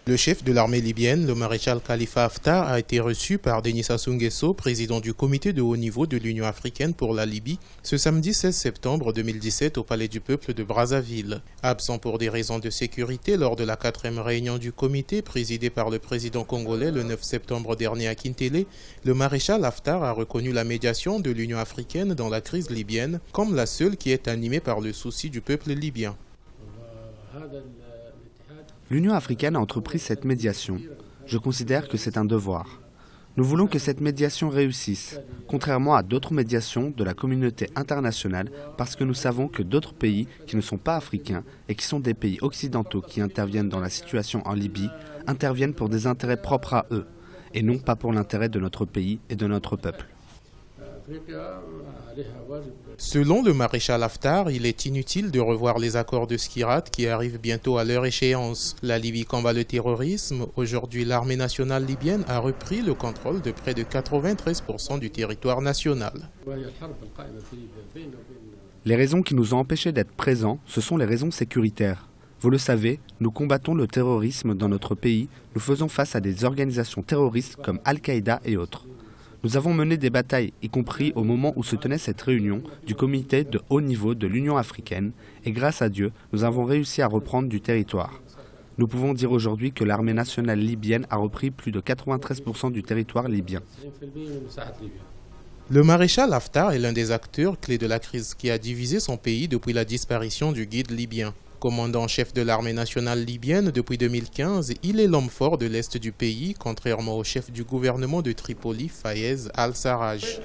Le chef de l'armée libyenne, le maréchal Khalifa Haftar, a été reçu par Denis Sassou Nguesso, président du comité de haut niveau de l'Union africaine pour la Libye, ce samedi 16 septembre 2017 au Palais du Peuple de Brazzaville. Absent pour des raisons de sécurité lors de la 4e réunion du comité, présidée par le président congolais le 9 septembre dernier à Kintélé, le maréchal Haftar a reconnu la médiation de l'Union africaine dans la crise libyenne comme la seule qui est animée par le souci du peuple libyen. L'Union africaine a entrepris cette médiation. Je considère que c'est un devoir. Nous voulons que cette médiation réussisse, contrairement à d'autres médiations de la communauté internationale, parce que nous savons que d'autres pays qui ne sont pas africains et qui sont des pays occidentaux qui interviennent dans la situation en Libye, interviennent pour des intérêts propres à eux, et non pas pour l'intérêt de notre pays et de notre peuple. Selon le maréchal Haftar, il est inutile de revoir les accords de Skhirat qui arrivent bientôt à leur échéance. La Libye combat le terrorisme. Aujourd'hui, l'armée nationale libyenne a repris le contrôle de près de 93% du territoire national. Les raisons qui nous ont empêchés d'être présents, ce sont les raisons sécuritaires. Vous le savez, nous combattons le terrorisme dans notre pays. Nous faisons face à des organisations terroristes comme Al-Qaïda et autres. Nous avons mené des batailles, y compris au moment où se tenait cette réunion du comité de haut niveau de l'Union africaine, et grâce à Dieu, nous avons réussi à reprendre du territoire. Nous pouvons dire aujourd'hui que l'armée nationale libyenne a repris plus de 93% du territoire libyen. Le maréchal Haftar est l'un des acteurs clés de la crise qui a divisé son pays depuis la disparition du guide libyen. Commandant-chef de l'armée nationale libyenne depuis 2015, il est l'homme fort de l'Est du pays, contrairement au chef du gouvernement de Tripoli, Fayez al-Sarraj.